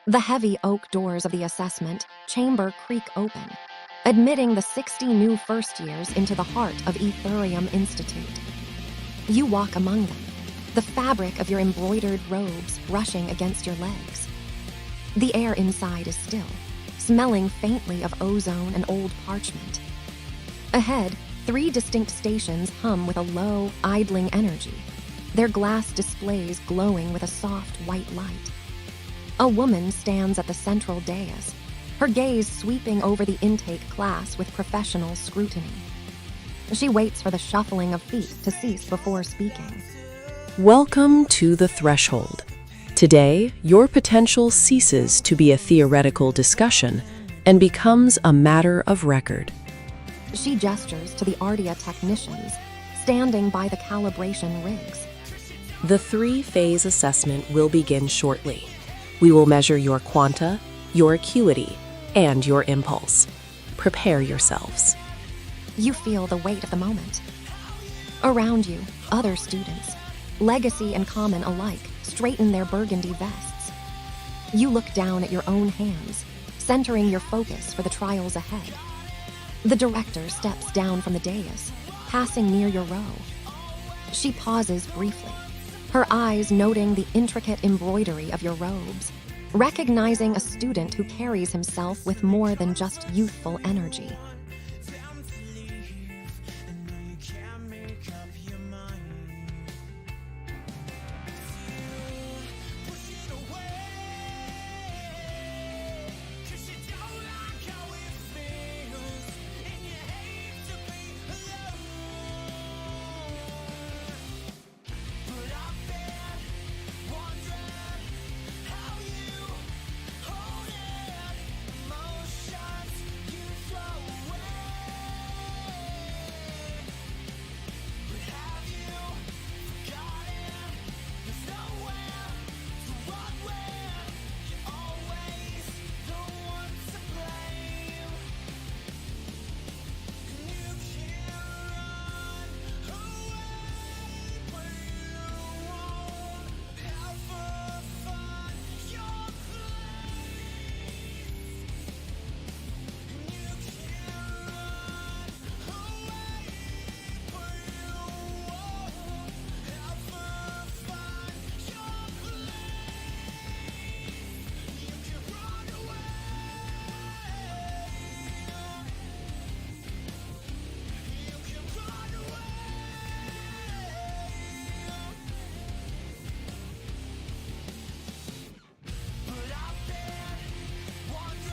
The heavy oak doors of the assessment chamber creak open, admitting the 60 new first years into the heart of ETHERIUM Institute. You walk among them, the fabric of your embroidered robes brushing against your legs. The air inside is still, smelling faintly of ozone and old parchment. Ahead, 3 distinct stations hum with a low, idling energy, their glass displays glowing with a soft white light. A woman stands at the central dais, her gaze sweeping over the intake class with professional scrutiny. She waits for the shuffling of feet to cease before speaking. Welcome to the threshold. Today, your potential ceases to be a theoretical discussion and becomes a matter of record. She gestures to the ARDIA technicians, standing by the calibration rigs. The 3-phase assessment will begin shortly. We will measure your quanta, your acuity, and your impulse. Prepare yourselves. You feel the weight of the moment. Around you, other students, legacy and common alike, straighten their burgundy vests. You look down at your own hands, centering your focus for the trials ahead. The director steps down from the dais, passing near your row. She pauses briefly, her eyes noting the intricate embroidery of your robes, recognizing a student who carries himself with more than just youthful energy.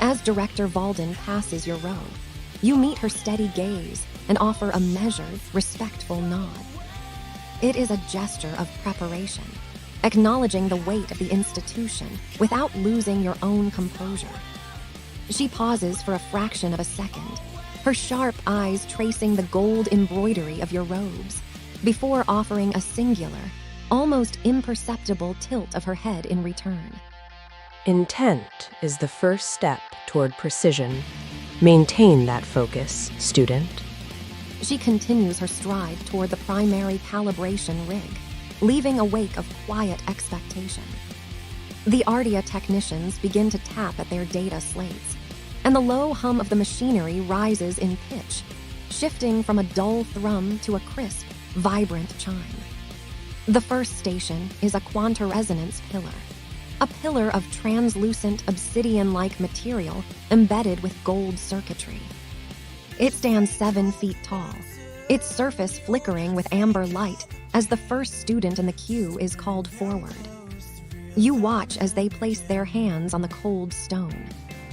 As Director Valden passes your row, you meet her steady gaze and offer a measured, respectful nod. It is a gesture of preparation, acknowledging the weight of the institution without losing your own composure. She pauses for a fraction of a second, her sharp eyes tracing the gold embroidery of your robes, before offering a singular, almost imperceptible tilt of her head in return. Intent is the first step toward precision. Maintain that focus, student. She continues her stride toward the primary calibration rig, leaving a wake of quiet expectation. The ARDIA technicians begin to tap at their data slates, and the low hum of the machinery rises in pitch, shifting from a dull thrum to a crisp, vibrant chime. The first station is a quanta resonance pillar, a pillar of translucent obsidian-like material embedded with gold circuitry. It stands 7 feet tall, its surface flickering with amber light as the first student in the queue is called forward. You watch as they place their hands on the cold stone,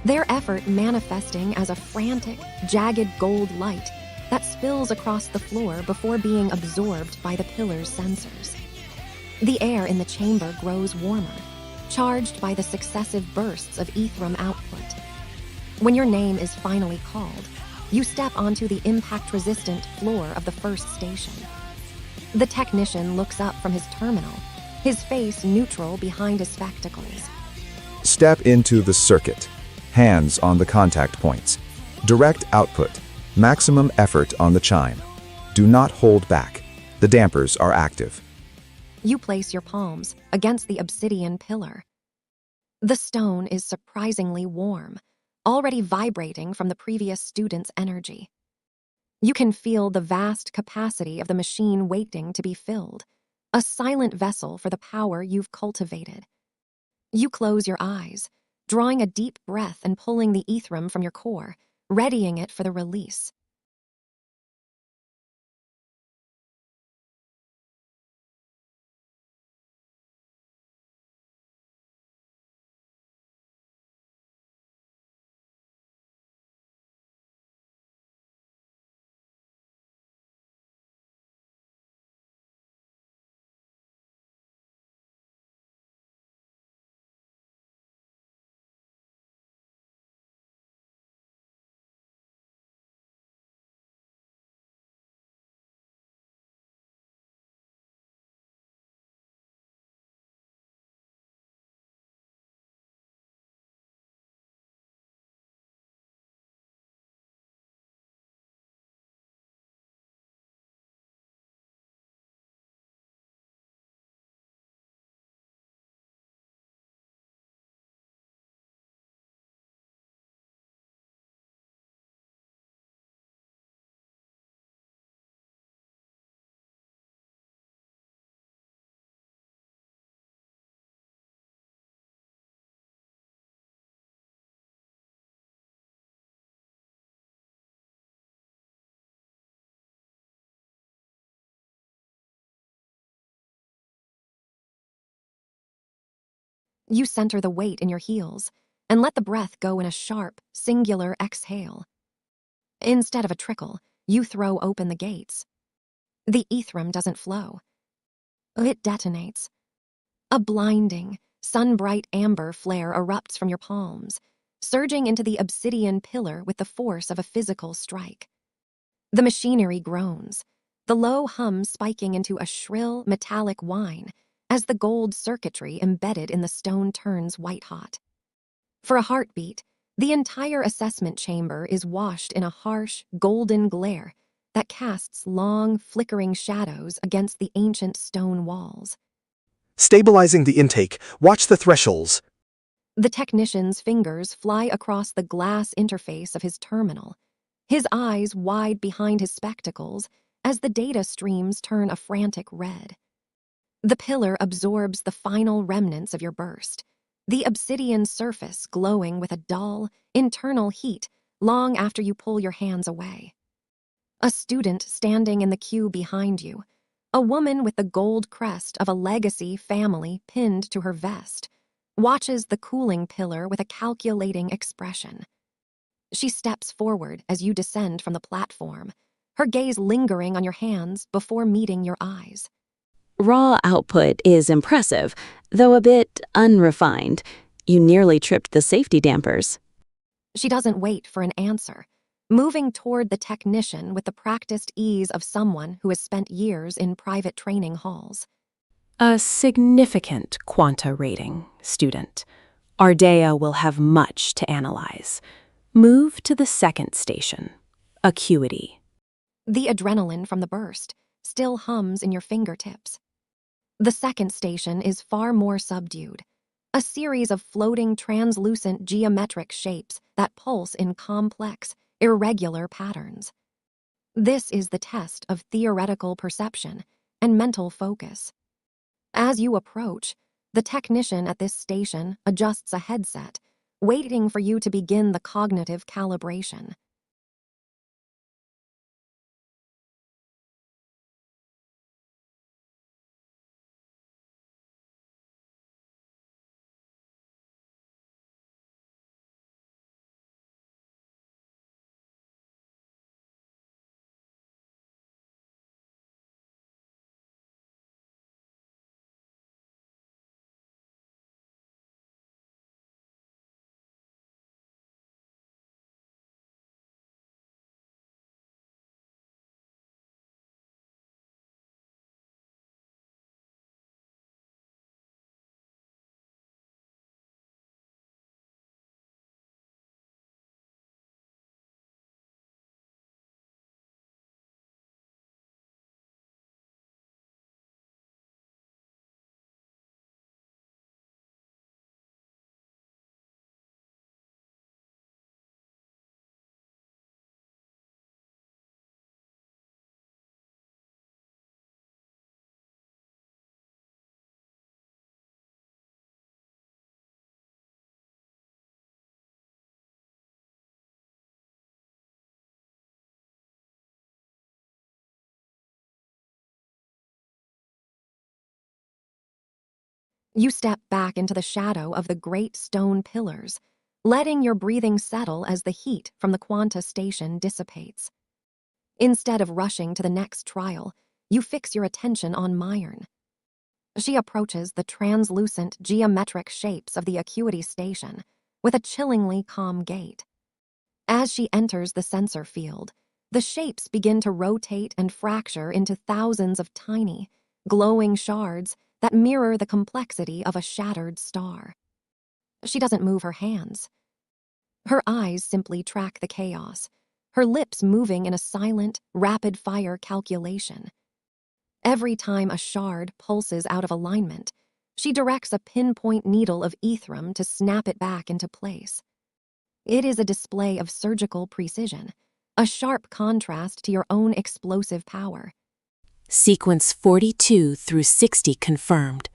their effort manifesting as a frantic, jagged gold light that spills across the floor before being absorbed by the pillar's sensors. The air in the chamber grows warmer, charged by the successive bursts of ETHERIUM output. When your name is finally called, you step onto the impact-resistant floor of the first station. The technician looks up from his terminal, his face neutral behind his spectacles. Step into the circuit. Hands on the contact points. Direct output. Maximum effort on the chime. Do not hold back. The dampers are active. You place your palms against the obsidian pillar. The stone is surprisingly warm, already vibrating from the previous student's energy. You can feel the vast capacity of the machine waiting to be filled, a silent vessel for the power you've cultivated. You close your eyes, drawing a deep breath and pulling the ETHERIUM from your core, readying it for the release. You center the weight in your heels and let the breath go in a sharp, singular exhale. Instead of a trickle, you throw open the gates. The ETHERIUM doesn't flow. It detonates. A blinding, sun-bright amber flare erupts from your palms, surging into the obsidian pillar with the force of a physical strike. The machinery groans, the low hum spiking into a shrill, metallic whine as the gold circuitry embedded in the stone turns white-hot. For a heartbeat, the entire assessment chamber is washed in a harsh, golden glare that casts long, flickering shadows against the ancient stone walls. Stabilizing the intake, watch the thresholds. The technician's fingers fly across the glass interface of his terminal, his eyes wide behind his spectacles as the data streams turn a frantic red. The pillar absorbs the final remnants of your burst, the obsidian surface glowing with a dull, internal heat long after you pull your hands away. A student standing in the queue behind you, a woman with the gold crest of a legacy family pinned to her vest, watches the cooling pillar with a calculating expression. She steps forward as you descend from the platform, her gaze lingering on your hands before meeting your eyes. Raw output is impressive, though a bit unrefined. You nearly tripped the safety dampers. She doesn't wait for an answer, moving toward the technician with the practiced ease of someone who has spent years in private training halls. A significant quanta rating, student. Ardea will have much to analyze. Move to the second station, acuity. The adrenaline from the burst still hums in your fingertips. The second station is far more subdued, a series of floating translucent geometric shapes that pulse in complex, irregular patterns. This is the test of theoretical perception and mental focus. As you approach, the technician at this station adjusts a headset, waiting for you to begin the cognitive calibration. You step back into the shadow of the great stone pillars, letting your breathing settle as the heat from the Quanta station dissipates. Instead of rushing to the next trial, you fix your attention on Myron. She approaches the translucent geometric shapes of the Acuity station with a chillingly calm gait. As she enters the sensor field, the shapes begin to rotate and fracture into thousands of tiny, glowing shards that mirror the complexity of a shattered star. She doesn't move her hands. Her eyes simply track the chaos, her lips moving in a silent, rapid-fire calculation. Every time a shard pulses out of alignment, she directs a pinpoint needle of ETHERIUM to snap it back into place. It is a display of surgical precision, a sharp contrast to your own explosive power. Sequence 42 through 60 confirmed.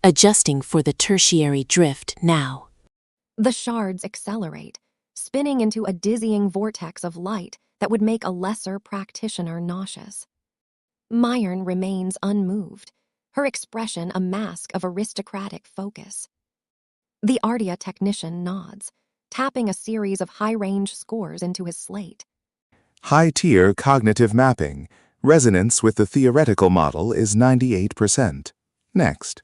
Adjusting for the tertiary drift now. The shards accelerate, spinning into a dizzying vortex of light that would make a lesser practitioner nauseous. Myron remains unmoved, her expression a mask of aristocratic focus. The Ardia technician nods, tapping a series of high-range scores into his slate. High-tier cognitive mapping. Resonance with the theoretical model is 98%. Next.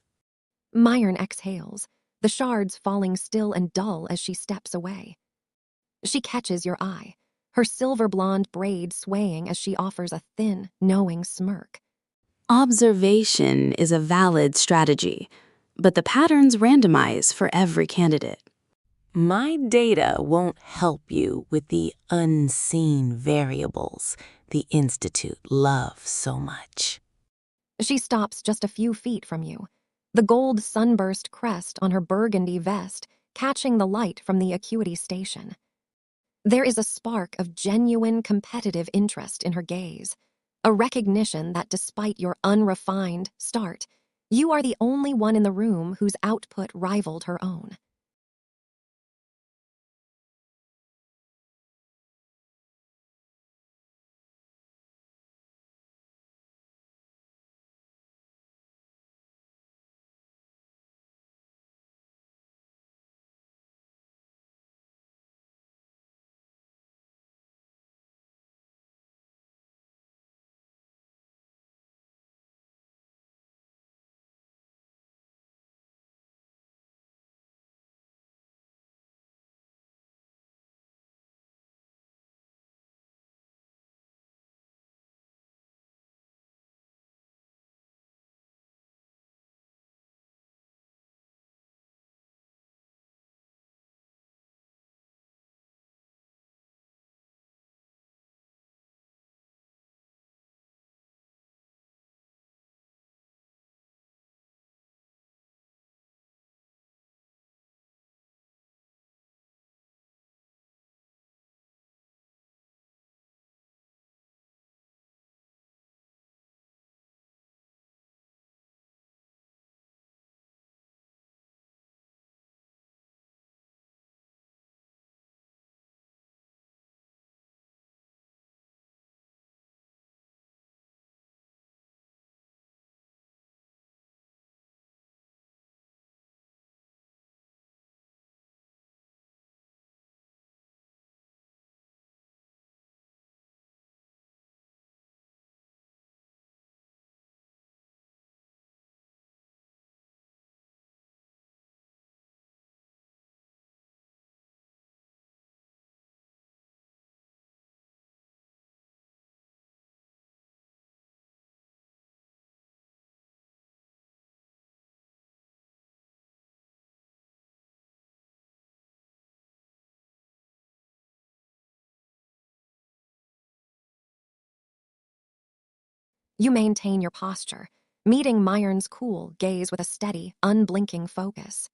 Myron exhales, the shards falling still and dull as she steps away. She catches your eye, her silver-blonde braid swaying as she offers a thin, knowing smirk. Observation is a valid strategy, but the patterns randomize for every candidate. My data won't help you with the unseen variables the Institute loves so much. She stops just a few feet from you, the gold sunburst crest on her burgundy vest catching the light from the Acuity station. There is a spark of genuine competitive interest in her gaze, a recognition that despite your unrefined start, you are the only one in the room whose output rivaled her own. You maintain your posture, meeting Myron's cool gaze with a steady, unblinking focus.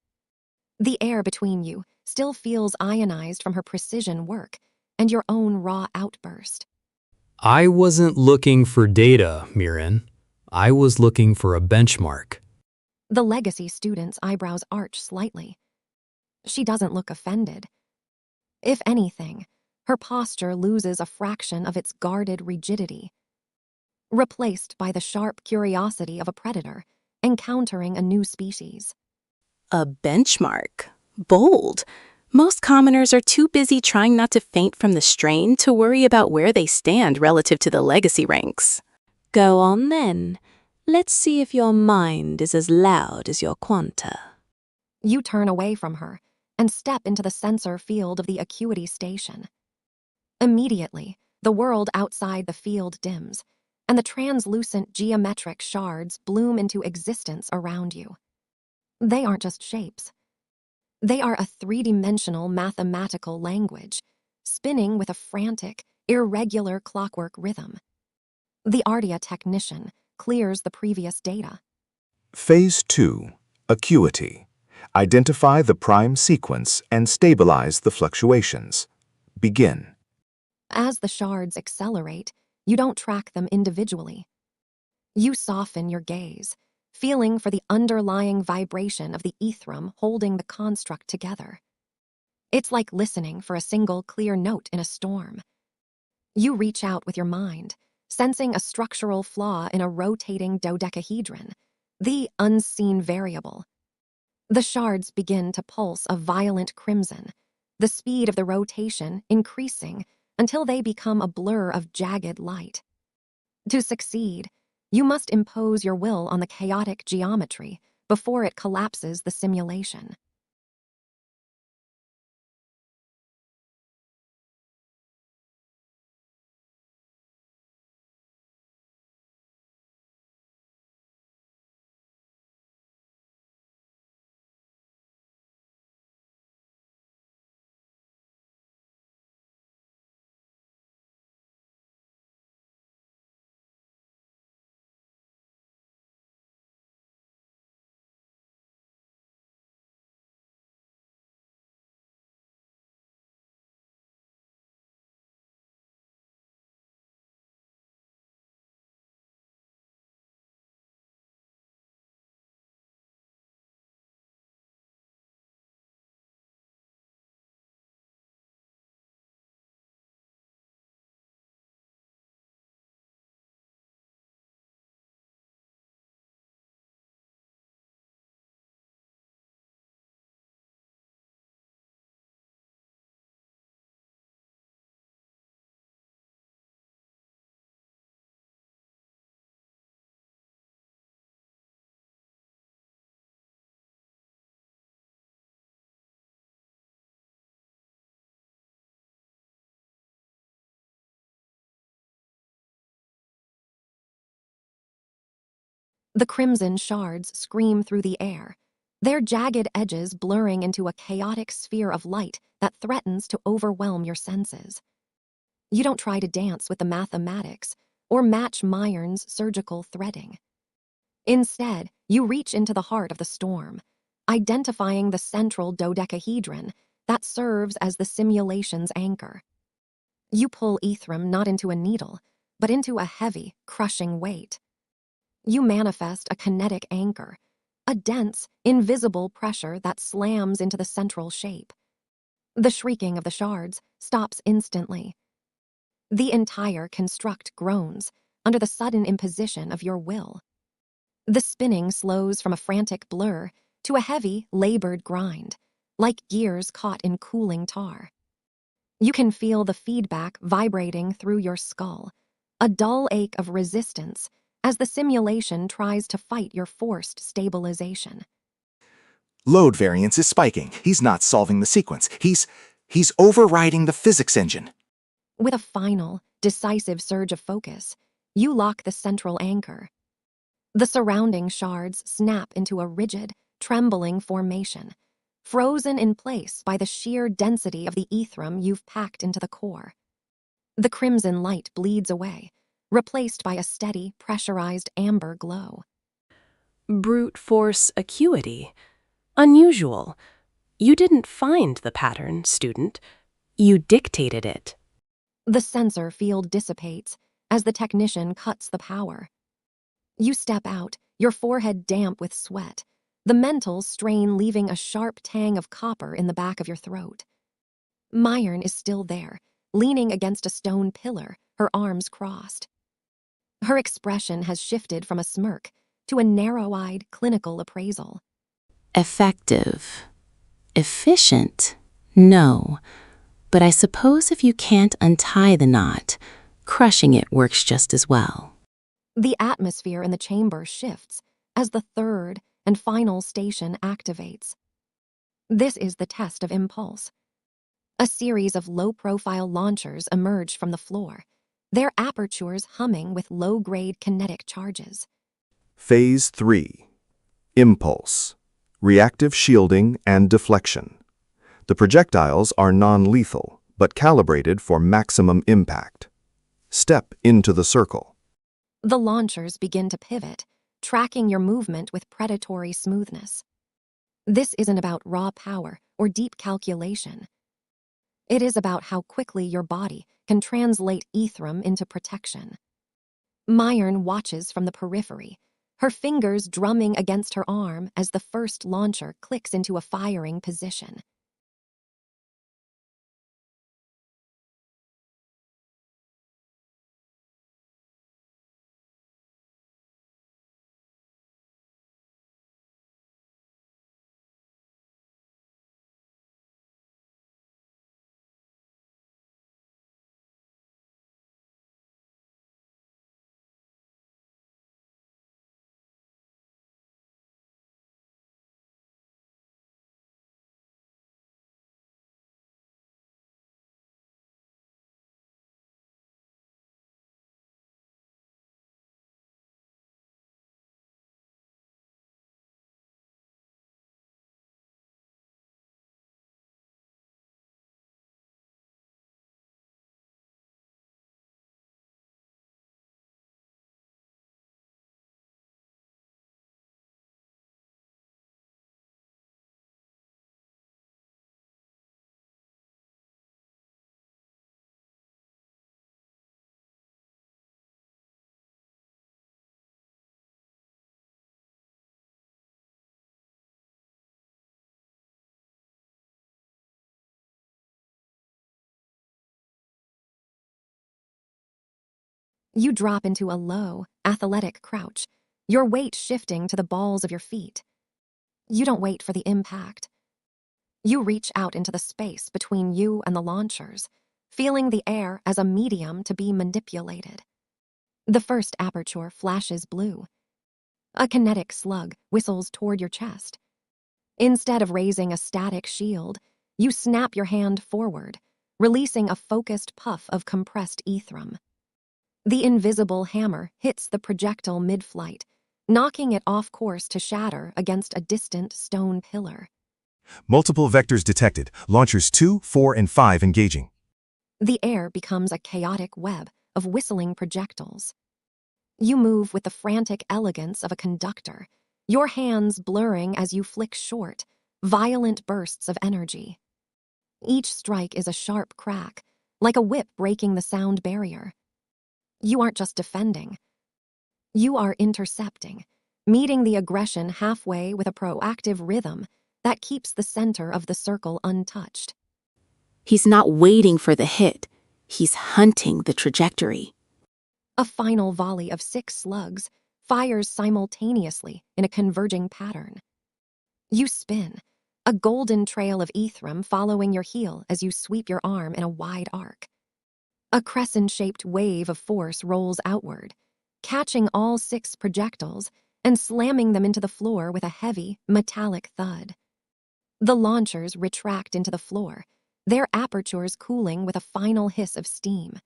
The air between you still feels ionized from her precision work and your own raw outburst. I wasn't looking for data, Myron. I was looking for a benchmark. The legacy student's eyebrows arch slightly. She doesn't look offended. If anything, her posture loses a fraction of its guarded rigidity, replaced by the sharp curiosity of a predator encountering a new species. A benchmark. Bold. Most commoners are too busy trying not to faint from the strain to worry about where they stand relative to the legacy ranks. Go on then. Let's see if your mind is as loud as your quanta. You turn away from her and step into the sensor field of the acuity station. Immediately, the world outside the field dims, and the translucent geometric shards bloom into existence around you. They aren't just shapes. They are a three-dimensional mathematical language, spinning with a frantic, irregular clockwork rhythm. The Ardia technician clears the previous data. Phase 2. Acuity. Identify the prime sequence and stabilize the fluctuations. Begin. As the shards accelerate, you don't track them individually. You soften your gaze, feeling for the underlying vibration of the ETHERIUM holding the construct together. It's like listening for a single clear note in a storm. You reach out with your mind, sensing a structural flaw in a rotating dodecahedron, the unseen variable. The shards begin to pulse a violent crimson, the speed of the rotation increasing until they become a blur of jagged light. To succeed, you must impose your will on the chaotic geometry before it collapses the simulation. The crimson shards scream through the air, their jagged edges blurring into a chaotic sphere of light that threatens to overwhelm your senses. You don't try to dance with the mathematics or match Myron's surgical threading. Instead, you reach into the heart of the storm, identifying the central dodecahedron that serves as the simulation's anchor. You pull ETHERIUM not into a needle, but into a heavy, crushing weight. You manifest a kinetic anchor, a dense, invisible pressure that slams into the central shape. The shrieking of the shards stops instantly. The entire construct groans under the sudden imposition of your will. The spinning slows from a frantic blur to a heavy, labored grind, like gears caught in cooling tar. You can feel the feedback vibrating through your skull, a dull ache of resistance as the simulation tries to fight your forced stabilization. Load variance is spiking. He's not solving the sequence. He's overriding the physics engine. With a final, decisive surge of focus, you lock the central anchor. The surrounding shards snap into a rigid, trembling formation, frozen in place by the sheer density of the ETHERIUM you've packed into the core. The crimson light bleeds away, replaced by a steady, pressurized amber glow. Brute force acuity. Unusual. You didn't find the pattern, student. You dictated it. The sensor field dissipates as the technician cuts the power. You step out, your forehead damp with sweat, the mental strain leaving a sharp tang of copper in the back of your throat. Myron is still there, leaning against a stone pillar, her arms crossed. Her expression has shifted from a smirk to a narrow-eyed, clinical appraisal. Effective. Efficient? No. But I suppose if you can't untie the knot, crushing it works just as well. The atmosphere in the chamber shifts as the third and final station activates. This is the test of impulse. A series of low-profile launchers emerge from the floor, their apertures humming with low-grade kinetic charges. Phase 3. Impulse. Reactive shielding and deflection. The projectiles are non-lethal, but calibrated for maximum impact. Step into the circle. The launchers begin to pivot, tracking your movement with predatory smoothness. This isn't about raw power or deep calculation. It is about how quickly your body can translate ETHERIUM into protection. Myron watches from the periphery, her fingers drumming against her arm as the first launcher clicks into a firing position. You drop into a low, athletic crouch, your weight shifting to the balls of your feet. You don't wait for the impact. You reach out into the space between you and the launchers, feeling the air as a medium to be manipulated. The first aperture flashes blue. A kinetic slug whistles toward your chest. Instead of raising a static shield, you snap your hand forward, releasing a focused puff of compressed ETHERIUM. The invisible hammer hits the projectile mid-flight, knocking it off course to shatter against a distant stone pillar. Multiple vectors detected. Launchers 2, 4, and 5 engaging. The air becomes a chaotic web of whistling projectiles. You move with the frantic elegance of a conductor, your hands blurring as you flick short, violent bursts of energy. Each strike is a sharp crack, like a whip breaking the sound barrier. You aren't just defending. You are intercepting, meeting the aggression halfway with a proactive rhythm that keeps the center of the circle untouched. He's not waiting for the hit. He's hunting the trajectory. A final volley of 6 slugs fires simultaneously in a converging pattern. You spin, a golden trail of ETHERIUM following your heel as you sweep your arm in a wide arc. A crescent-shaped wave of force rolls outward, catching all 6 projectiles and slamming them into the floor with a heavy, metallic thud. The launchers retract into the floor, their apertures cooling with a final hiss of steam.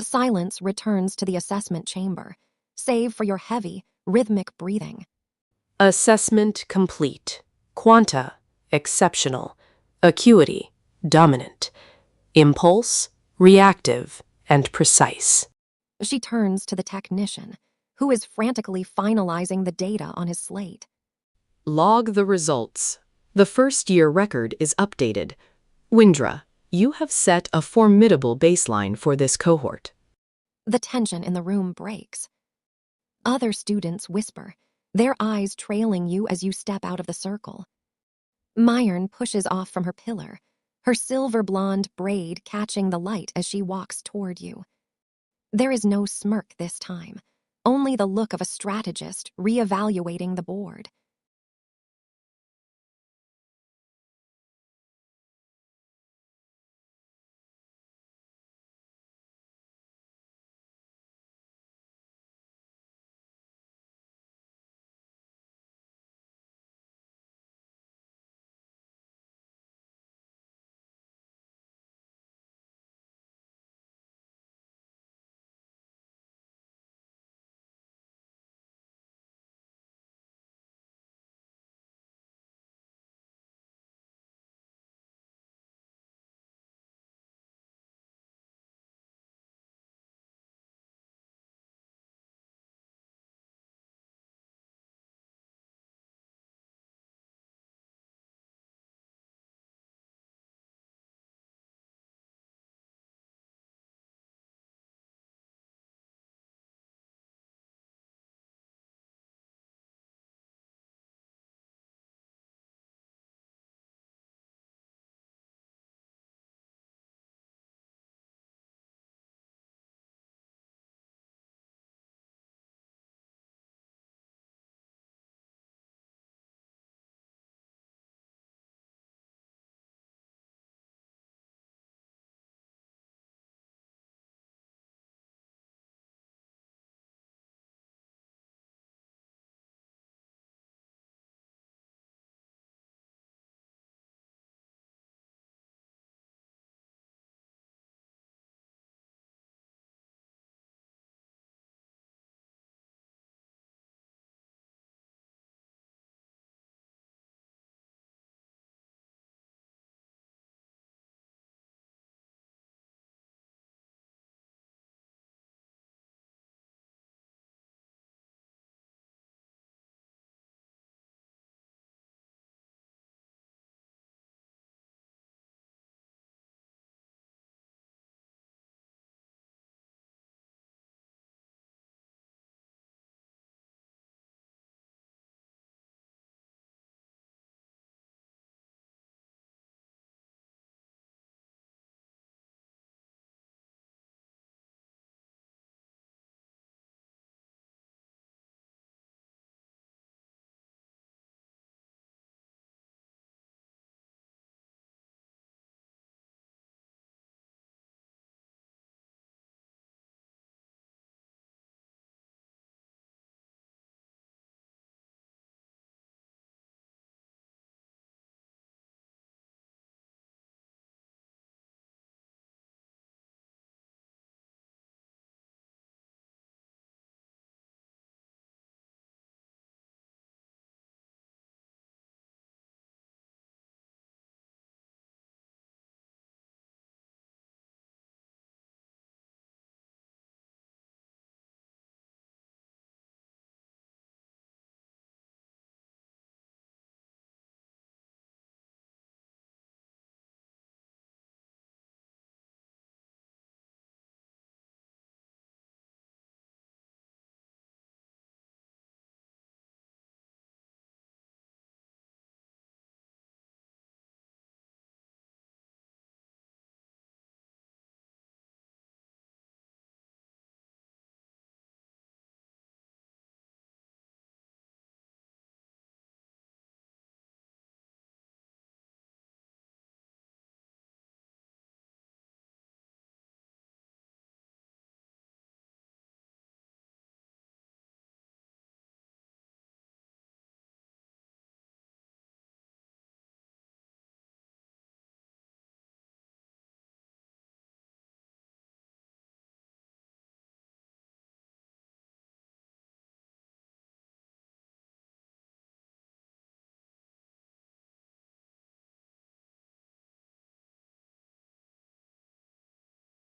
Silence returns to the assessment chamber, save for your heavy, rhythmic breathing. Assessment complete. Quanta, exceptional. Acuity, dominant. Impulse, reactive and precise. She turns to the technician, who is frantically finalizing the data on his slate. Log the results. The first-year record is updated. Wyndra, you have set a formidable baseline for this cohort. The tension in the room breaks. Other students whisper, their eyes trailing you as you step out of the circle. Myron pushes off from her pillar, her silver-blonde braid catching the light as she walks toward you. There is no smirk this time, only the look of a strategist reevaluating the board.